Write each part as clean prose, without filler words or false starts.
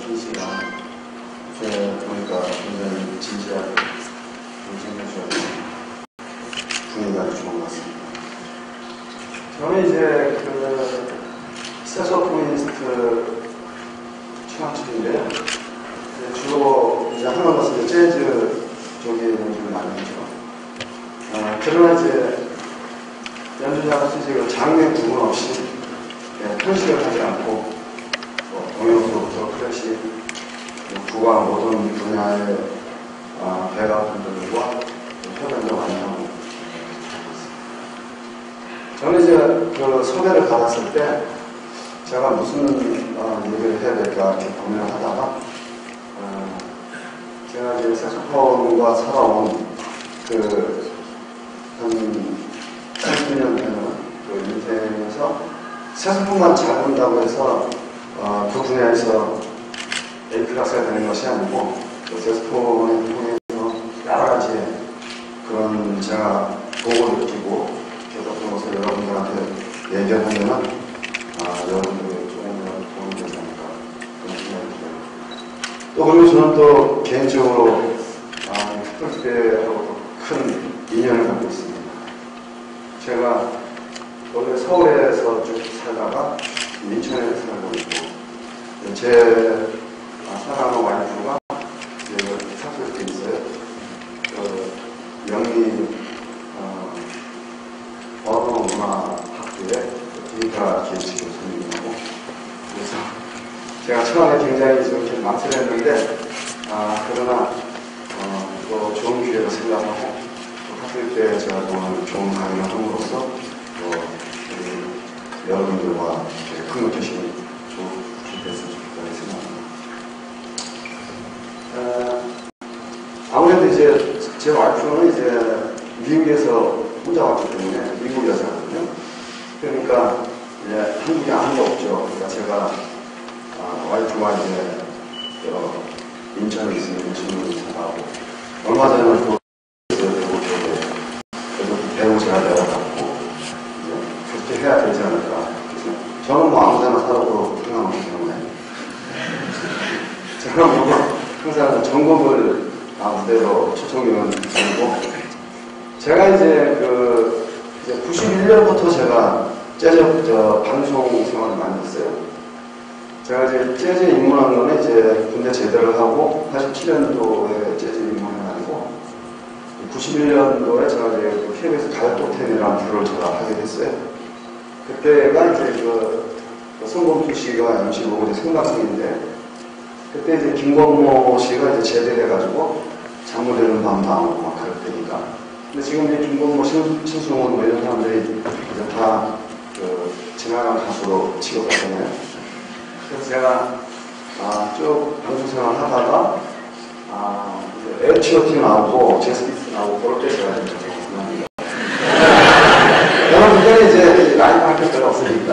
긴 시간 보니까 굉장히 진지하게 생각하셔서 분위기가 아주 좋은 것 같습니다. 저는 이제 색소포니스트 창출인데요. 주로 이제 하는 것은 재즈 쪽에 연주를 많이 하죠. 그러나 이제 연주자가 이제 장르 구분 없이 편식을 하지 않고 동요부터 클래식, 국악 모든 분야의 배가분들과 협연도 많이 하고 있습니다. 저는 이제 섭외를 받았을 때 제가 무슨 얘기를 해야 될까 이렇게 고민을 하다가 제가 이제 색소폰과 살아온 한 30년 되는 인생에서 색소폰만 잘 본다고 해서 그 분야에서 A클래스가 되는 것이 아니고 색소폰을 통해서 여러 가지 그런 제가 보고 느끼고 어떤 것을 여러분들한테 얘기하면 여러분들이 조금이라도 도움이 되지 않을까 그런 생각이 들어요. 또 그리고 저는 또 개인적으로 특별대하고 큰 인연을 갖고 있습니다. 제가 원래 서울에서 쭉 살다가 인천에 살고 있고 제 사랑하는 와이프가 사수에 있어요. 영리 언어문화학교에 디지털 기획실 교수님이고 그래서 제가 처음에 굉장히 좀 망설였는데 그러나 또 좋은 기회를 생각하고 학교 때 제가 오늘 좋은 강의를 함으로써 여러분들과 큰 교심이 됐으면 좋겠다는 생각합니다. 아무래도 이제 제 와이프는 이제 미국에서 혼자 왔기 때문에 미국 여자거든요. 그러니까 이제 한국에 아무도 없죠. 그러니까 제가 와이프가 이제 인천에 있으면 인천으로 살아가고 얼마 전에 배우 제가 내려갔고 그렇게 해야 되지 않을까. 그래서 저는 뭐 아무데나 살아도 상관없기 때문에 제가 뭐 항상 점검을 무대로 초청위원 드리고 제가 이제 91년부터 제가 재즈 방송 생활을 많이 했어요. 제가 이제 재즈에 입문한 거는 이제 군대 제대를 하고 87년도에 재즈 입문을 아니고 91년도에 제가 이제 KBS 가요톱텐이라는 프로를 제가 하게 됐어요. 그때가 이제 송범수 씨가 MC를 보고 이제 생방송인데 그때 이제 김건모 씨가 이제 제대해가지고 잠못 드는 밤도 안 오고 막 그럴 때니까. 근데 지금 이제 김건모, 신승훈 뭐 이런 사람들이 이제 다 지나간 가수로 취급하잖아요. 그래서 제가 쭉 방송 생활 하다가 H.O.T 나오고 제스피스 나오고 그럴 때 제가 이제 그만합니다. 저는 그때는 이제 라이브 할 게 별로 없으니까.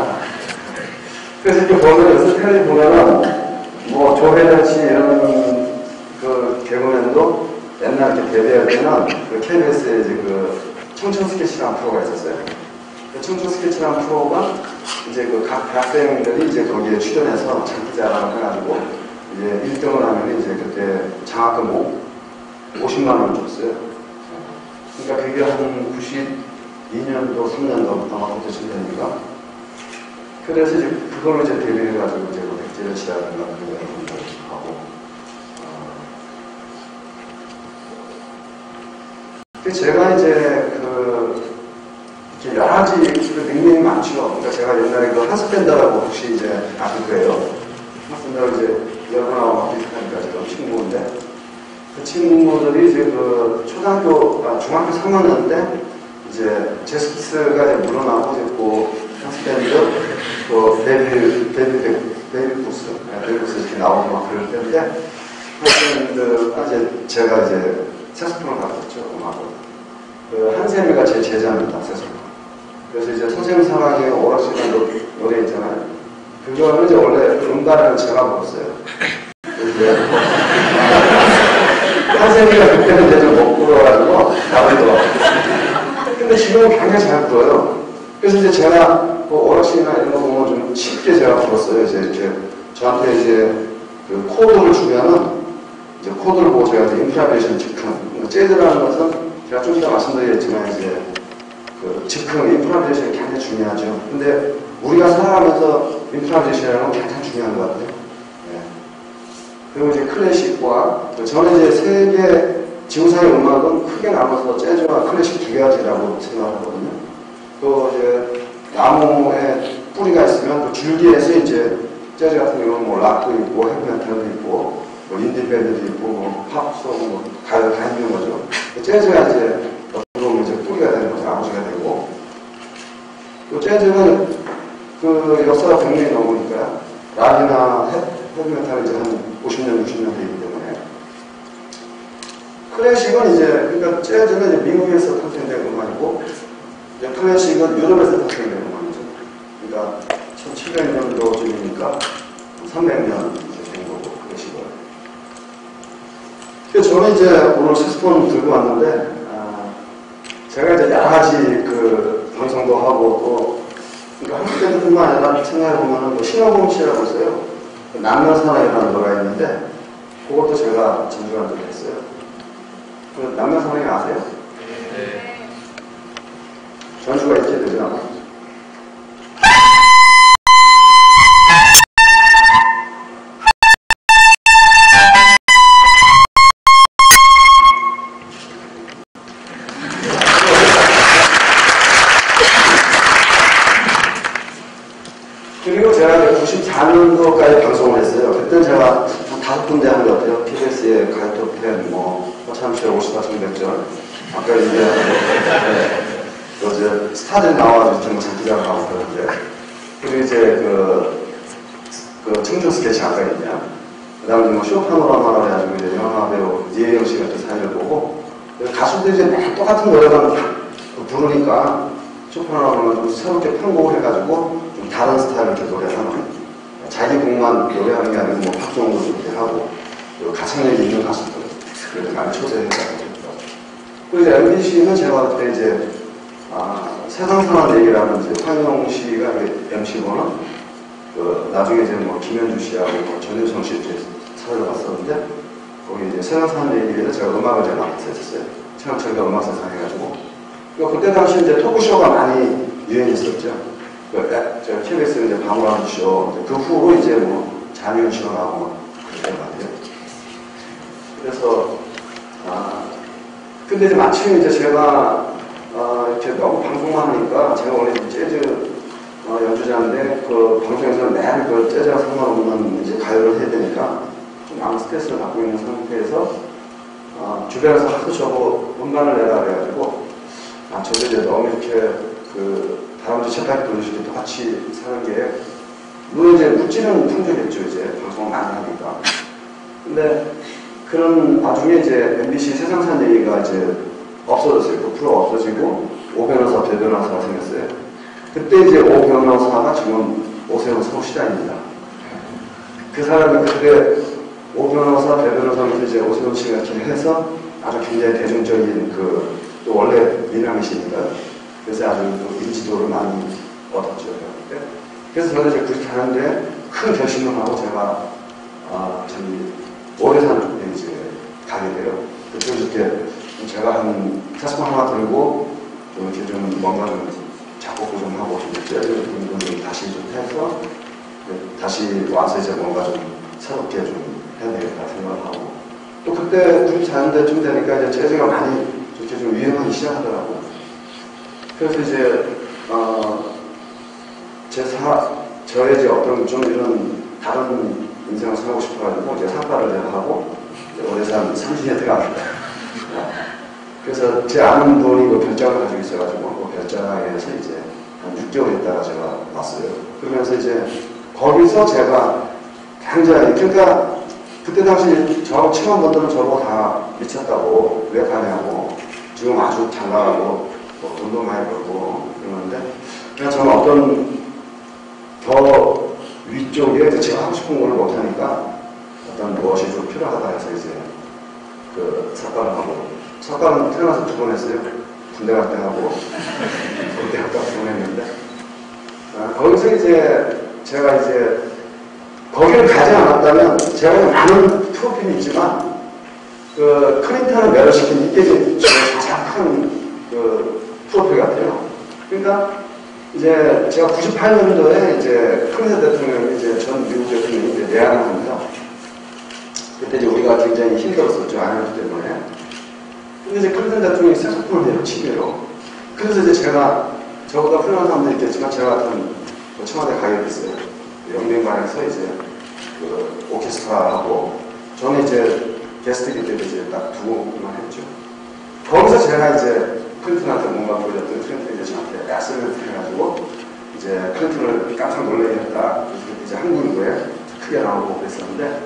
그래서 이렇게 보면 스타일이 보면은 뭐 조회전씨 이런 개그맨도 옛날 이렇게 데뷔할 때는 KBS에 이제 청춘 스케치라는 프로가 있었어요. 청춘 스케치라는 프로가 이제 각 대학생들이 이제 거기에 출연해서 장기자랑을 해가지고 이제 1등을 하면 이제 그때 장학금 50만 원을 줬어요. 그러니까 그게 한 92년도, 3년도부터 막 그때 준다니까. 그래서 이제 그걸로 이제 데뷔해가지고 이제 백제를 시작한다는 걸 여러분들 하고. 제가 이제 이렇게 여러 가지 닉네임이 많죠. 그러니까 제가 옛날에 하스밴더라고 혹시 이제 아실 거예요. 하스밴더가 이제 여러분하고 비슷하니까 제가 친구인데 그 친구들이 이제 중학교 3학년 때 이제 제스피스가 이제 물러나고 이제 하스밴더 데뷔부스 이렇게 나오고 막 그럴 때인데 하스밴더가 이제 제가 이제 색소폰을 갖고 있죠. 음악을. 한샘이가 제 제자입니다. 색소폰. 그래서 이제 선생님 사랑의 오락실이라는 노래 있잖아요. 그거는 이제 원래 음반을 제가 불렀어요. 한샘이가 그때는 이제 좀 못 불어가지고 나오더라고요. 근데 지금은 굉장히 잘 불어요. 그래서 이제 제가 오락실이나 이런 거 보면 좀 쉽게 제가 불었어요. 이제 이렇게 저한테 이제 코드를 주면은 이제 코드를 보고 제가 이제 임프라베이션 즉흥, 재즈라는 것은 제가 좀 이따 말씀드리겠지만 이제 그 즉흥, 임프라베이션이 굉장히 중요하죠. 근데 우리가 살아가면서 임프라베이션이라는 건 굉장히 중요한 것 같아요. 네. 그리고 이제 클래식과 저는 이제 세계 지구상의 음악은 크게 나눠서 재즈와 클래식 두 가지라고 생각하거든요. 또 이제 나무에 뿌리가 있으면 또 줄기에서 이제 재즈 같은 경우는 뭐 락도 있고 헤비메탈도 있고 뭐 인디밴드도 있고 뭐 팝송 뭐 가요 다 있는 거죠. 재즈가 이제 어떻게 보면 이제 뿌리가 되는 거죠. 아버지가 되고 또 재즈는 그 역사가 100년이 넘으니까 락이나 헤비메탈은 이제 한 50년, 60년 되기 때문에 클래식은 이제 그러니까 재즈는 이제 미국에서 탄생된 음악이고 클래식은 유럽에서 탄생된 음악이죠. 그러니까 1700년도쯤이니까 300년 된 거고 클래식은. 그래서 저는 이제 오늘 색소폰 들고 왔는데 제가 이제 여러 가지 그 방송도 하고 또 그러니까 한국 밴드뿐만 아니라 생각해보면은 뭐 신호범 씨라고 있어요. 남녀사나이라는 노래가 있는데 그것도 제가 전주한 적이 있어요. 그 남녀사나이 아세요? 네. 전주가 있게 되죠 아마. 그리고 제가 94년도까지 방송을 했어요. 그때 제가 한 5군데 한 것 같아요. TBS의 가요톱10, 뭐, 허참시의 54청백절. 아까 이제, 이제 스타들이 나와가지고 정말 장기자랑 하고 그러는데. 그리고 이제 그 청춘 스케치 아까 있냐. 그 다음에 뭐 쇼파노라마라고 해가지고 이제 영화 배우 이혜영 씨가 또 사연을 보고. 가수들이 이제 막 똑같은 노래만 부르니까 쇼파노라마를 좀 새롭게 편곡을 해가지고 좀 다른 스타일을 이렇게 노래하는. 자기 곡만 노래하는 게 아니고 뭐 팝송도 이렇게 하고 그리고 가창력이 있는 가수들 그래도 많이 초대해가지고 그리고 이제 MBC는 제가 그때 이제 세상 사는 얘기라는 이제 황영 씨가 MC고는 그 나중에 이제 뭐 김현주 씨하고 뭐 전효성 씨 이제 사회를 갔었는데 거기 이제 세상 사는 얘기에서 제가 음악을 제가 맡아서 했었어요. 최강철과 음악 세상 해가지고 그때 당시 이제 토크쇼가 많이 유행했었죠. 제가 KBS는 이제 방울하는 쇼, 그 후로 이제 뭐 장윤 쇼 나오고 그랬던 것 같아요. 그래서, 근데 이제 마침 이제 제가, 이렇게 너무 방송만 하니까 제가 원래 재즈 연주자인데 그 방송에서는 매일 그 재즈와 상관없는 이제 가요를 해야 되니까 좀 많은 스트레스를 받고 있는 상태에서 주변에서 하도 저거 음반을 내라 그래가지고 저도 이제 너무 이렇게 다람쥐 쳇바퀴 돌리시기 똑같이 사는 게, 물론 이제 묻지는 풍조겠죠, 이제. 방송을 많이 하니까. 근데 그런 와중에 이제 MBC 세상 산 얘기가 이제 없어졌어요. 그 프로 없어지고, 오 변호사, 배 변호사가 생겼어요. 그때 이제 오 변호사가 지금 오세훈 서울시장입니다. 그 사람이 그때 오 변호사, 배 변호사는 이제 오세훈 씨가 이렇게 해서 아주 굉장히 대중적인 또 원래 민항이시니까. 그래서 아주 인지도를 많이 얻었죠. 그래서 저는 이제 그렇게 하는데 큰 결심을 하고 제가 오래산 쪽에 이제 가게 돼요. 그때 이렇게 제가 한 사스폰 하나 들고 좀 이렇게 좀 뭔가 좀 작곡도 좀 하고 좀 재즈 운동 좀 다시 좀 해서 다시 와서 이제 뭔가 좀 새롭게 좀 해야 되겠다 생각을 하고 또 그때 둘이 자는데쯤 되니까 이제 재즈가 많이 이렇게 좀 유행하기 시작하더라고요. 그래서 이제, 저의 이제 어떤 좀 이런 다른 인생을 살고 싶어가지고 이제 상가를 내가 하고, 이제 오래산 삼신에 들어갑니다. 그래서 제 아는 분이 그 별장을 가지고 있어가지고, 그 별장에서 이제 한 6개월 있다가 제가 왔어요. 그러면서 이제 거기서 제가 굉장히, 그러니까 그때 당시 저 친구분들은 저보고 다 미쳤다고, 왜 가냐고, 지금 아주 잘 나가고, 뭐 돈도 많이 벌고 그러는데 그냥 저는 어떤 더 위쪽에 제가 하고 싶은 걸 못하니까 어떤 무엇이 좀 필요하다 해서 이제 그 석가를 하고 석가는 태어나서 2번 했어요. 군대 갈 때 하고 군대 갔다 2번 했는데 거기서 이제 제가 이제 거기를 가지 않았다면 제가 많은 트로피는 있지만 그 클린턴을 매료시킨 이게 가장 큰 그 트로피 같아요. 그러니까 이제 제가 98년도에 이제 클린턴 대통령이 이제 전 미국 대통령이 이제 내한을 합니다. 그때 이제 우리가 굉장히 힘들었었죠. 아내들 때문에. 근데 이제 클린턴 대통령이 색소폰을 해요, 취미로. 그래서 이제 제가 저보다 훌륭한 사람도 있겠지만 제가 같은 청와대 가게 됐어요. 영빈관에서 이제 그 오케스트라하고 저는 이제 게스트기 때문에 이제 딱 두 곡만 했죠. 거기서 제가 이제 클린턴한테 뭔가 보여줬더니 클린턴이 이제 저한테 야스를 해가지고 이제 클린턴을 깜짝 놀라게 했다. 그래서 이제 한국인구에 크게 나오고 그랬었는데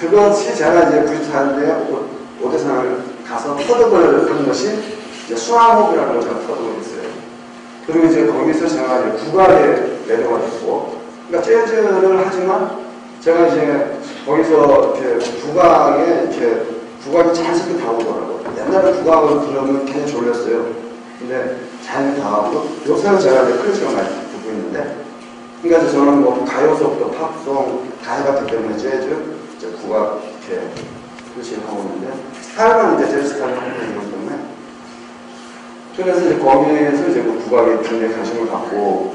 그것이 제가 이제 94년도에 오대산을 가서 터득을 한 것이 이제 수화호흡이라는 걸 제가 터득을 했어요. 그리고 이제 거기서 제가 이제 국악에 매료가 됐고, 그러니까 재즈를 하지만 제가 이제 거기서 이렇게 국악에 이렇게 국악이 자연스럽게 다오더라고요. 옛날에 국악을 들으면 굉장히 졸렸어요. 근데 자연스럽게 다오고 요새는 제가 이제 클래식을 많이 듣고 있는데, 그러니까 이제 저는 뭐 가요서부터 팝송 다 해봤기 때문에 재즈, 이제 국악 이렇게 클래식을 하고 있는데 스타일만 이제 재즈 스타일을 하고 있는 거기 때문에 그래서 이제 거기에서 이제 그 국악에 굉장히 관심을 갖고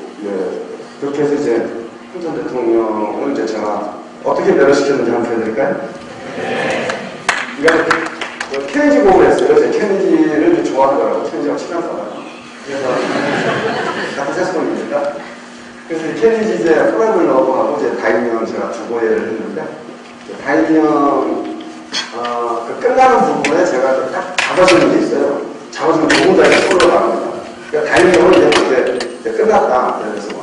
그렇게 해서 이제 전 대통령을 이제 제가 어떻게 매료시켰는지 한번 보여드릴까요? 그러니까 그 케네디 곡을 했어요. 제 케네디를 좋아하더라고요. 케네디가 친하잖아요. 그래서 같은 색소폰입니다. 그래서 케네디 이제 프라이블 러브하고 이제 다이명 제가 두 곡을 했는데 다이명 그 끝나는 부분에 제가 딱 잡아주는 게 있어요. 잡아주면 조금다리가 솔로 나옵니다. 그러니까 다이명은 이제 그때 끝났다. 그래서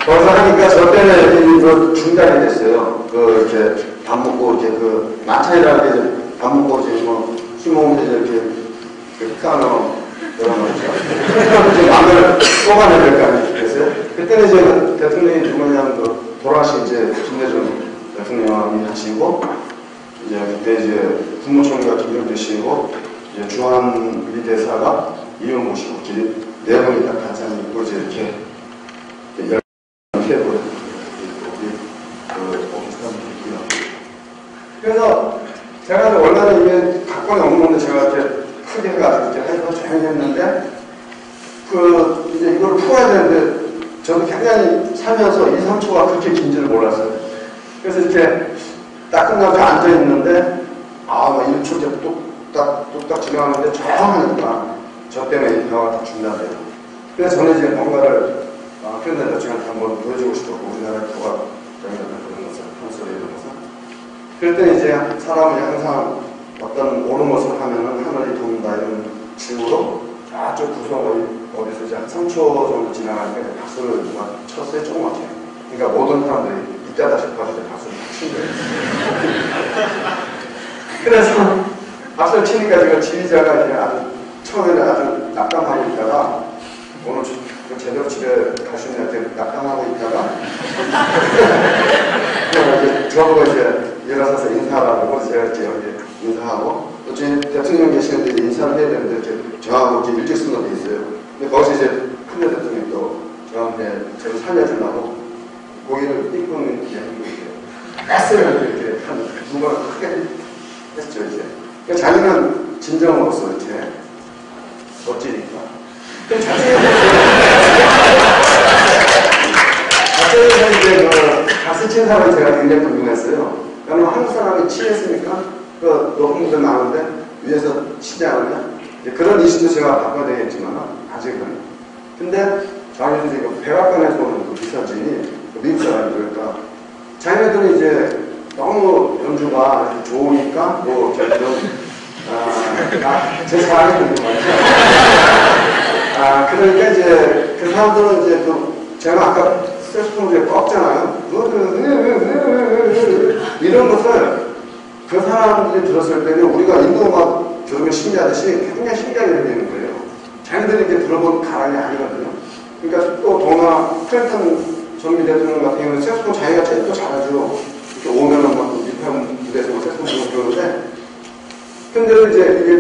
거기서 하니까 저 때는 그 중단이 됐어요. 그 이렇게 밥 먹고 이렇게 그 만찬이라는 게 이제 밥 먹고 이제 뭐 술 먹으면 이제 이렇게 식사하는 그런 거죠. 이제 마음을 뽑아내야 될 거 아니겠어요? 그때는 이제 대통령이 누구냐면 그 돌아가신 이제 김대중 대통령이 하시고 이제 그때 이제 국무총리가 김영재 씨고 이제 주한 우리 대사가 이용모 씨고 네 분이 딱 같이 앉고 이제 이렇게 해버려. 그래서 제가 원래는 이게 각본이 없는 건데 제가 이렇게 크게 해가지고 이렇게 해서 조용히 했는데 이제 이걸 풀어야 되는데 저도 굉장히 살면서 2, 3초가 그렇게 긴지를 몰랐어요. 그래서 이렇게 딱 끝나고 앉아있는데 막 1초 이제 뚝딱 지나가는데 조용하니까 저 때문에 이 대화가 다 중단돼요. 그래서 저는 이제 뭔가를 그런 여친한테 한번 보여주고 싶었고 우리나라 교가 그런 것을 한소리 이런 것을 그럴 때 이제 사람은 항상 어떤 옳은 것을 하면은 하늘이 돕는다 이런 식으로 저쪽 구석 어디서 이제 한 3초 정도 지나가니까 박수를 누가 쳤어요. 조그맣게. 그러니까 모든 사람들이 이때다 싶어가지고 박수를 친 거예요. 그래서 박수를 치니까 제가 지휘자가 이제 아주 처음에는 아주 낙담하고 있다가 오늘 제대로 집에 갈 수 있는 때 낙담하고 있다가 저보고 이제 일어서서 인사하라고 제가 이제 여기 인사하고 또 저희 대통령 계시는데 이제 인사를 해야 되는데 이제 저하고 이제 일직선으로 돼 있어요. 근데 거기서 이제 큰일 대통령이 또 저한테 저를 살려주려고 고개를 띵동 이렇게 하는 거예요. 가스를 이렇게 한 누가 크게 했죠 이제. 그러니까 자기는 진정으로서 이렇게 멋지니까. 그럼 자세히 이제 가스 친 사람이 제가 굉장히 궁금했어요. 그러면 한국 사람이 취했으니까 높은 분들 많은데 위에서 치지 않으면 그런 이슈도 제가 바꿔야 되겠지만 아직은. 근데 자기는 이제 백악관에서 오는 그 기사진이 미국 사람이 그러니까 자기네들은 이제 너무 연주가 좋으니까 뭐 제 사랑이 있는 거죠. 그러니까 이제 그 사람들은 이제 제가 아까 색소폰을 꺾잖아요. 이런 것을 그 사람들이 들었을 때는 우리가 인도음악 들으면 신기하듯이 굉장히 신기하게 들리는 거예요. 자기들이 이렇게 들어본 가랑이 아니거든요. 그러니까 또 동아 클린턴 전미 대통령 같은 경우는 색소폰 자기가 제일 또 잘하죠. 이렇게 오면은 막 입학 무대에서 색소폰 들어오는데 근데 이제 이게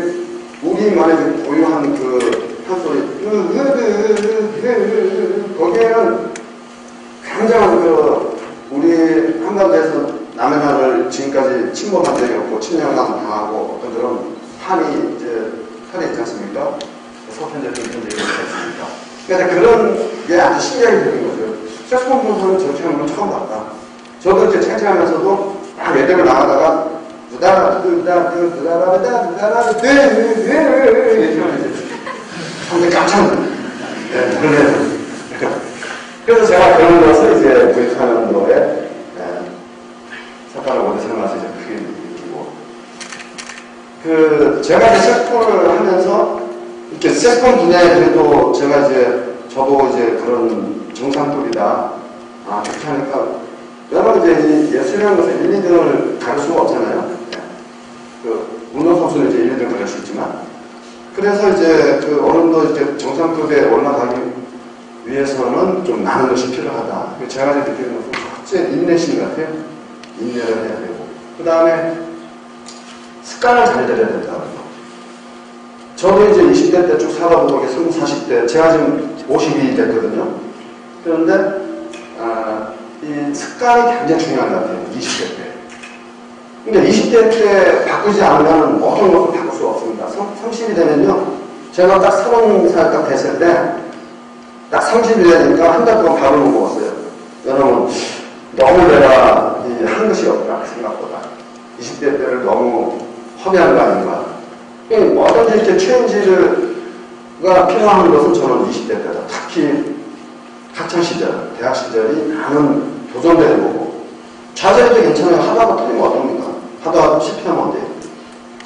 우리만의 고유한 그 판소리 거기에는 굉장한 우리 한반도에서 남의 나라를 지금까지 침범한 적이 없고 침략을 당하고 어떤 그런 한이 있지 않습니까? 서편제품 편제가 있지 않습니까? 그러니까 그런 게 아주 신기하게 들린 거죠. 색소폰 분석은 저렇게 하는 건 처음 봤다. 저도 이제 창창하면서도 막 외대로 나가다가 이렇게 하면 이제 상당히 깜짝 놀랐어요. 그래서 제가 그런 것을 이제 94년도에 색깔을 어디 생각나서 이제 크게 느끼고 제가 이제 색소폰을 하면서 이렇게 색소폰 분야에 그래도 제가 이제 저보고 이제 그런 정상급이다 그렇게 하니까 여러분 이제 예술이라는 것은 1, 2등을 가릴 수가 없잖아요. 운동선수는 이제 1, 2등 가릴 수 있지만 그래서 이제 어느 정도 이제 정상급에 올라가기 위해서는 좀 많은 것이 필요하다. 제가 이제 느끼는 것은 첫째 인내심 같아요. 인내를 해야 되고 그 다음에 습관을 잘 들여야 된다는 거. 저도 이제 20대 때 쭉 살아보고 30, 40대 제가 지금 52 됐거든요. 그런데 이 습관이 굉장히 중요한 것 같아요. 20대 때. 그러니까 20대 때 바꾸지 않으면 어떤 것도 바꿀 수가 없습니다. 30이 되면요. 제가 딱 30살 딱 됐을 때 딱 30이 되니까 한 달 동안 밥을 못 먹었어요. 여러분 너무 내가 한 것이 없다 생각보다. 20대 때를 너무 허비한 거 아닌가. 뭐든지 이렇게 체인지가 필요한 것은 저는 20대 때다. 특히 학창시절, 대학 시절이 많은 도전되는 거고 자세도 괜찮아요. 하다가 틀리면 어떡합니까? 하다가 실패하면 어때요?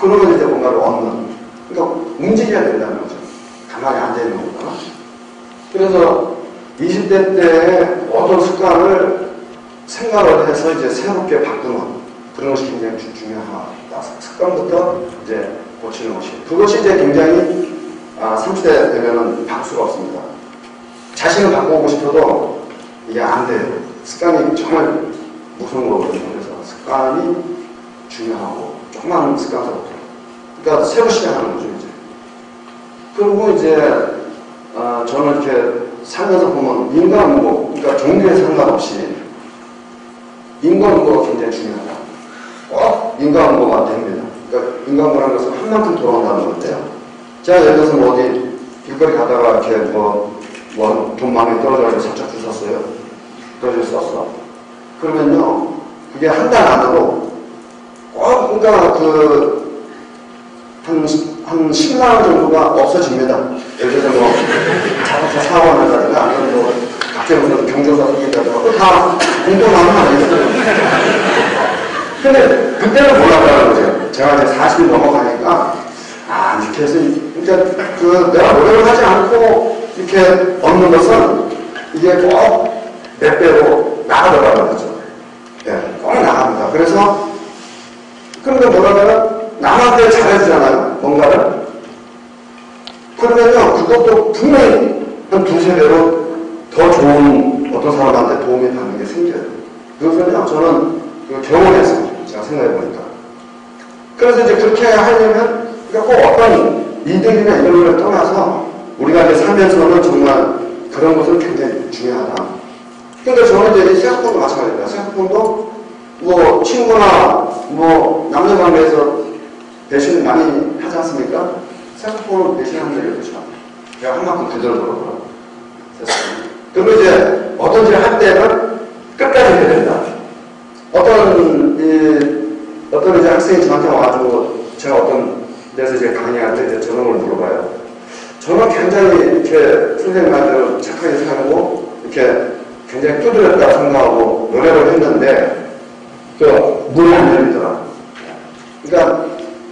그러면 이제 뭔가를 얻는 그러니까 움직여야 된다는 거죠. 가만히 앉아있는 것보다. 그래서 20대 때 어떤 습관을 생각을 해서 이제 새롭게 바꾸는 그런 것이 굉장히 중요하다. 습관부터 이제 고치는 것이. 그것이 이제 굉장히 30대 되면은 바꿀 수가 없습니다. 자신을 바꾸고 싶어도 이게 안 돼요. 습관이 정말 무서운 거거든요. 그래서 습관이 중요하고 조그마한 습관서부터. 그러니까 새로 시작하는 거죠 이제. 그리고 이제 저는 이렇게 살면서 보면 인과응보, 그러니까 종류에 상관없이 인과응보가 굉장히 중요하다. 꼭 인과응보가 됩니다. 그러니까 인과응보라는 것은 한 만큼 돌아온다는 건데요. 제가 예를 들어서 뭐 어디 길거리 가다가 이렇게 돈 많이 떨어져서 살짝 주웠어요. 떨어져 썼어. 그러면요, 그게 한 달 안으로 꼭 그러니까 한 10만 원 정도가 없어집니다. 예를 들어서 뭐 자동차 사고가 나다든가 아니면 뭐 갑자기 무슨 경조사가 생긴다든가 그거 다 공동하면 안 되거든요. 근데 그때는 몰랐다는 거죠. 제가 이제 40이 넘어가니까 이렇게 해서 그러니까 내가 노력을 하지 않고 이렇게 얻는 것은 이게 꼭 몇 배로 나가더라는 거죠. 네, 꼭 나갑니다. 그래서 그런데 뭐라면 남한테 잘해주잖아요. 뭔가를. 그러면요, 그것도 분명히 한 두세 배로 더 좋은 어떤 사람한테 도움이 받는 게 생겨요. 그것은요, 저는 경험해서 제가 생각해보니까. 그래서 이제 그렇게 하려면, 그러니까 꼭 어떤 이득이나 이런 걸 떠나서 우리가 이제 살면서는 정말 그런 것은 굉장히 중요하다. 근데 저는 이제 생각폰도 마찬가지입니다. 생각폰도 뭐 친구나 뭐 남녀 관계에서 대신 많이 하지 않습니까? 생각폰을 대신하는 게 그렇죠. 제가 한 만큼 그대로 돌아오더라고요. 그리고 이제 어떤 일을 할 때는 끝까지 해야 된다. 어떤 이제 학생이 저한테 와가지고 제가 어떤 데서 이제 강의할 때 이제 전형을 물어봐요. 저는 굉장히 이렇게 선생님 말대로 착하게 살고 이렇게 굉장히 두드렸다 생각하고 노력을 했는데 문이 안 열리더라. 그러니까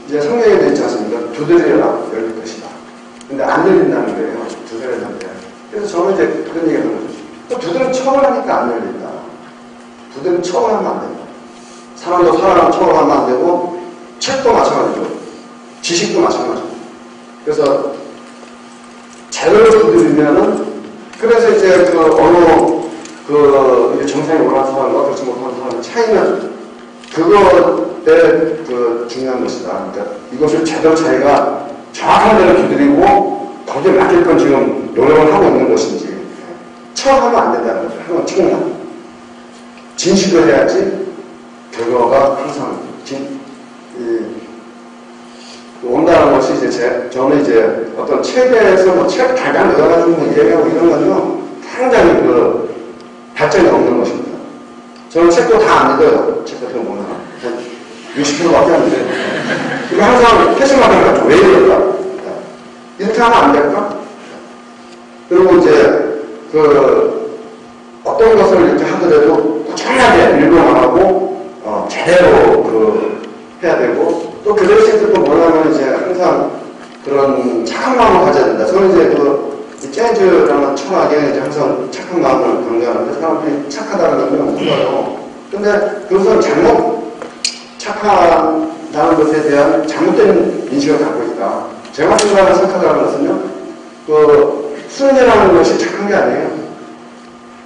이제 성경에 되어 있지 않습니까? 두드리라 열릴 것이다. 근데 안 열린다는 거예요. 두드렸는데. 그래서 저는 이제 그런 얘기를 하는 거죠. 두드려 척을 하니까 안 열린다. 두드려 척을 하면 안 된다. 사람도 사람을 척을 하면 안 되고 책도 마찬가지죠. 지식도 마찬가지죠. 그래서 제대로 두드리면은 그래서 이제 어느 정상에 올라간 사람과 그렇지 못한 사람의 차이는 그것에 중요한 것이다. 그러니까 이것을 제대로 자기가 정확한 대로 두드리고 거기에 맞게끔 지금 노력을 하고 있는 것인지 처음 하면 안 된다는 거죠. 한번 책만 진실을 해야지 결과가 항상 온다는 것이 이제 저는 이제 어떤 책에서 뭐 책 달달 넣어가지고 뭐 얘기하고 이런 건요 상당히 발전이 없는 것입니다. 저는 책도 다 안 믿어요. 책 같은 거 보면. 한 60%밖에 안 돼요. 이거 항상 패션마다 가지고 왜 이럴까? 이렇게 하면 안 될까? 그리고 이제, 어떤 것을 이렇게 하더라도 꾸준하게 일본을 하고, 제대로 해야 되고, 또 그 대신 또 뭐냐면 이제 항상 그런 착한 마음을 가져야 된다. 저는 이제 재즈라는 철학에 이제 항상 착한 마음을 강조하는데 사람들이 착하다는 건 몰라요. 근데 그것은 착하다는 것에 대한 잘못된 인식을 갖고 있다. 제가 생각하는 착하다는 것은요, 순진하는 것이 착한 게 아니에요.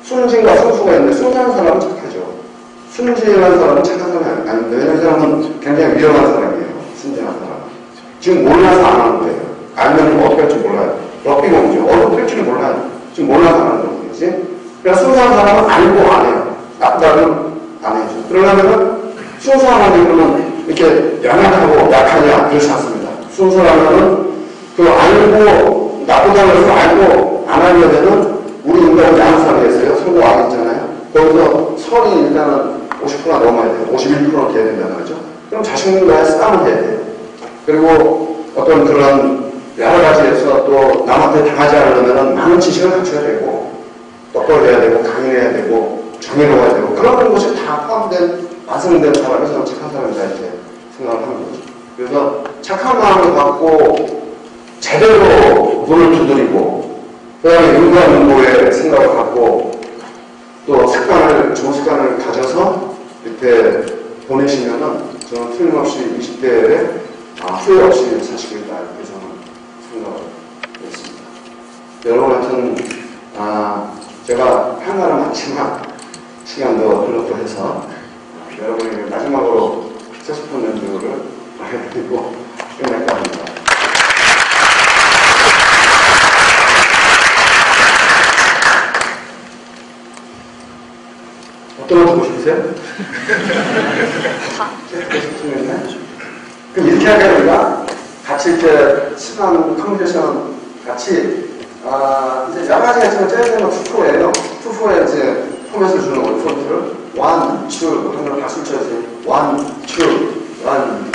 순진과 순수가 있는데 순진한 사람은 착하죠. 순진한 사람은 착한 사람이 아닌데 왜냐하면 그 사람은 굉장히 위험한 사람이에요. 순진한 사람은. 지금 몰라서 안 하는 거예요. 알면 어떻게 할지 몰라요. 럭비공이죠. 어떻게 할지를 몰라요. 지금 몰라서 안 하는 거지. 그러니까 순수한 사람은 알고 안 해요. 나쁘다면 안 해줘. 그러려면 순수하면 이렇게 연약하고 약하냐 그렇지 않습니다. 순수하면은 알고 나쁘다는 것을 알고 안 하려면은 우리 인간은 양산에서요. 선거 안 했잖아요. 거기서 선이 일단은 50%가 넘어야 돼요. 51%는 돼야 된다는 거죠. 그럼 자신과의 싸움을 해야 돼요. 그리고 어떤 그런 여러 가지에서 또 남한테 당하지 않으려면 많은 지식을 갖춰야 되고 똑바로 해야 되고 강인해야 되고 정의로워야 되고 그런 것이 다 포함된 완성된 사람이 저는 착한 사람이다 이렇게 생각을 하는 거죠. 그래서 착한 마음을 갖고 제대로 눈을 두드리고 그 다음에 인간응보의 생각을 갖고 또 좋은 습관을 가져서 이렇게 보내시면은 저는 틀림없이 20대에 후회 없이 사시겠다 이렇게 저는 생각을 했습니다. 여러분 같은 제가 할 말은 많지만 시간도 흘렀고 해서 여러분에게 마지막으로 색소폰 연주를 해드리고 끝낼까 합니다. 어떤 거 듣고 싶으세요? 그럼 이렇게 할까요, 우리가? 같이 이렇게 시간 컨비네이션 같이, 이제 여러 가지 같은 거 재즈는 투포예요. 투포에 이제 포맷을 주는 거예요, 폰트를. 1, 2 하면 박수를 쳐야지. 1, 2, 1,